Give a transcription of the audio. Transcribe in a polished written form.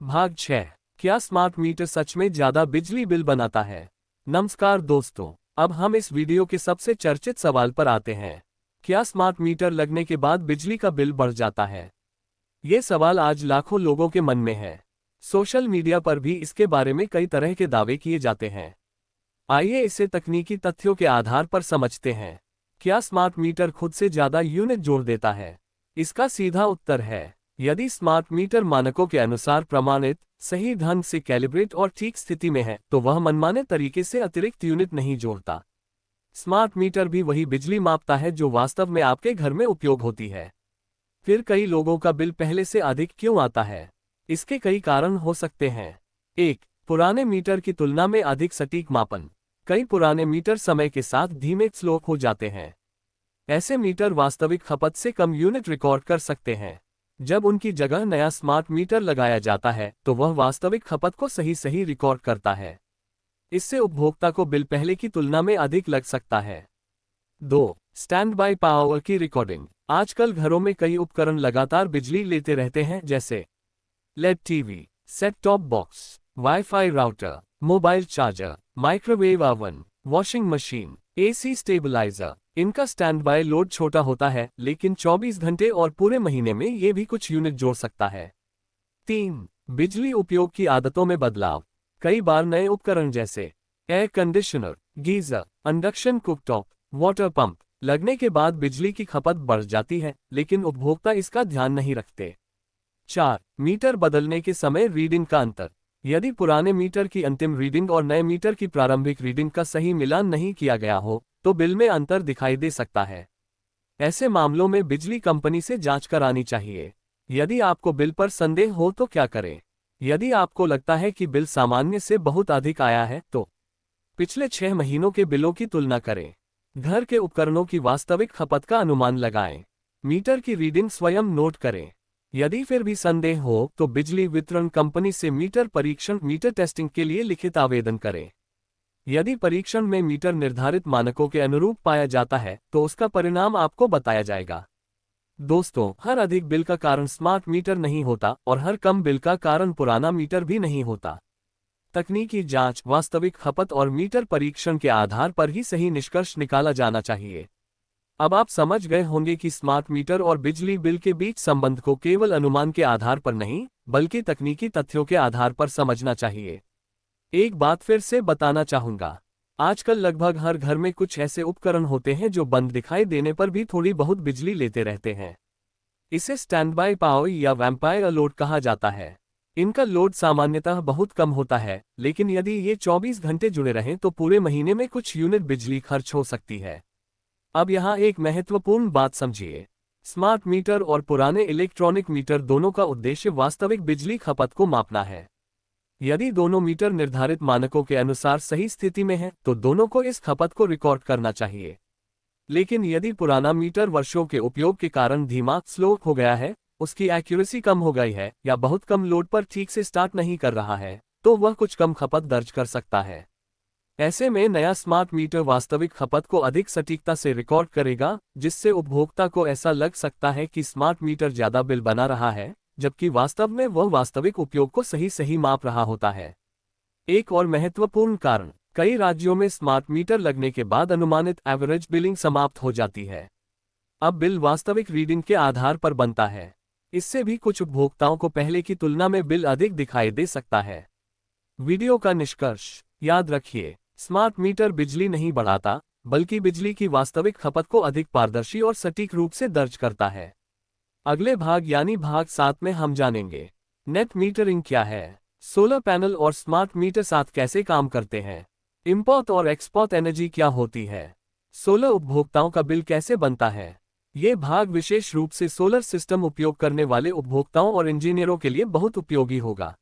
भाग 6। क्या smart meter सच में ज्यादा बिजली बिल बनाता है? नमस्कार दोस्तों, अब हम इस वीडियो के सबसे चर्चित सवाल पर आते हैं। क्या स्मार्ट मीटर लगने के बाद बिजली का बिल बढ़ जाता है? ये सवाल आज लाखों लोगों के मन में है। सोशल मीडिया पर भी इसके बारे में कई तरह के दावे किए जाते हैं। आइए इसे तकनीकी तथ्यों के आधार पर समझते हैं। क्या स्मार्ट मीटर खुद से ज्यादा यूनिट जोड़ देता है? इसका सीधा उत्तर है, यदि स्मार्ट मीटर मानकों के अनुसार प्रमाणित, सही ढंग से कैलिब्रेट और ठीक स्थिति में है, तो वह मनमाने तरीके से अतिरिक्त यूनिट नहीं जोड़ता। स्मार्ट मीटर भी वही बिजली मापता है जो वास्तव में आपके घर में उपयोग होती है। फिर कई लोगों का बिल पहले से अधिक क्यों आता है? इसके कई कारण हो सकते हैं। 1. पुराने मीटर की तुलना में अधिक सटीक मापन। कई पुराने मीटर समय के साथ धीमे स्लो हो जाते हैं। ऐसे मीटर वास्तविक खपत से कम यूनिट रिकॉर्ड कर सकते हैं। जब उनकी जगह नया स्मार्ट मीटर लगाया जाता है तो वह वास्तविक खपत को सही रिकॉर्ड करता है। इससे उपभोक्ता को बिल पहले की तुलना में अधिक लग सकता है। 2. स्टैंड बाय पावर की रिकॉर्डिंग। आजकल घरों में कई उपकरण लगातार बिजली लेते रहते हैं, जैसे LED TV, set top box, wifi router, mobile charger, microwave oven, washing machine, AC stabiliser. इनका स्टैंड बाय लोड छोटा होता है, लेकिन 24 घंटे और पूरे महीने में ये भी कुछ यूनिट जोड़ सकता है। 3. बिजली उपयोग की आदतों में बदलाव। कई बार नए उपकरण जैसे air conditioner, geyser, induction cooktop, water pump लगने के बाद बिजली की खपत बढ़ जाती है, लेकिन उपभोक्ता इसका ध्यान नहीं रखते। 4. मीटर बदलने के समय रीडिंग का अंतर। यदि पुराने मीटर की अंतिम रीडिंग और नए मीटर की प्रारंभिक रीडिंग का सही मिलान नहीं किया गया हो, तो बिल में अंतर दिखाई दे सकता है। ऐसे मामलों में बिजली कंपनी से जांच करानी चाहिए। यदि आपको बिल पर संदेह हो तो क्या करें? यदि आपको लगता है कि बिल सामान्य से बहुत अधिक आया है, तो पिछले 6 महीनों के बिलों की तुलना करें। घर के उपकरणों की वास्तविक खपत का अनुमान लगाएं। मीटर की रीडिंग स्वयं नोट करें। यदि फिर भी संदेह हो तो बिजली वितरण कंपनी से मीटर परीक्षण मीटर टेस्टिंग के लिए लिखित आवेदन करें। यदि परीक्षण में मीटर निर्धारित मानकों के अनुरूप पाया जाता है तो उसका परिणाम आपको बताया जाएगा। दोस्तों, हर अधिक बिल का कारण स्मार्ट मीटर नहीं होता और हर कम बिल का कारण पुराना मीटर भी नहीं होता। तकनीकी जांच, वास्तविक खपत और मीटर परीक्षण के आधार पर ही सही निष्कर्ष निकाला जाना चाहिए। अब आप समझ गए होंगे कि स्मार्ट मीटर और बिजली बिल के बीच संबंध को केवल अनुमान के आधार पर नहीं, बल्कि तकनीकी तथ्यों के आधार पर समझना चाहिए। एक बात फिर से बताना चाहूंगा, आजकल लगभग हर घर में कुछ ऐसे उपकरण होते हैं जो बंद दिखाई देने पर भी थोड़ी बहुत बिजली लेते रहते हैं। इसे स्टैंड बाय पावर या वैम्पायर लोड कहा जाता है। इनका लोड सामान्यतः बहुत कम होता है, लेकिन यदि ये 24 घंटे जुड़े रहें तो पूरे महीने में कुछ यूनिट बिजली खर्च हो सकती है। अब यहाँ एक महत्वपूर्ण बात समझिए। स्मार्ट मीटर और पुराने इलेक्ट्रॉनिक मीटर दोनों का उद्देश्य वास्तविक बिजली खपत को मापना है। यदि दोनों मीटर निर्धारित मानकों के अनुसार सही स्थिति में हैं, तो दोनों को इस खपत को रिकॉर्ड करना चाहिए। लेकिन यदि पुराना मीटर वर्षों के उपयोग के कारण धीमा स्लो हो गया है, उसकी एक्यूरेसी कम हो गई है या बहुत कम लोड पर ठीक से स्टार्ट नहीं कर रहा है, तो वह कुछ कम खपत दर्ज कर सकता है। ऐसे में नया स्मार्ट मीटर वास्तविक खपत को अधिक सटीकता से रिकॉर्ड करेगा, जिससे उपभोक्ता को ऐसा लग सकता है कि स्मार्ट मीटर ज्यादा बिल बना रहा है, जबकि वास्तव में वह वास्तविक उपयोग को सही माप रहा होता है। एक और महत्वपूर्ण कारण, कई राज्यों में स्मार्ट मीटर लगने के बाद अनुमानित एवरेज बिलिंग समाप्त हो जाती है। अब बिल वास्तविक रीडिंग के आधार पर बनता है। इससे भी कुछ उपभोक्ताओं को पहले की तुलना में बिल अधिक दिखाई दे सकता है। वीडियो का निष्कर्ष याद रखिए, स्मार्ट मीटर बिजली नहीं बढ़ाता, बल्कि बिजली की वास्तविक खपत को अधिक पारदर्शी और सटीक रूप से दर्ज करता है। अगले भाग यानी भाग 7 में हम जानेंगे नेट मीटरिंग क्या है, सोलर पैनल और स्मार्ट मीटर साथ कैसे काम करते हैं, इंपोर्ट और एक्सपोर्ट एनर्जी क्या होती है, सोलर उपभोक्ताओं का बिल कैसे बनता है। ये भाग विशेष रूप से सोलर सिस्टम उपयोग करने वाले उपभोक्ताओं और इंजीनियरों के लिए बहुत उपयोगी होगा।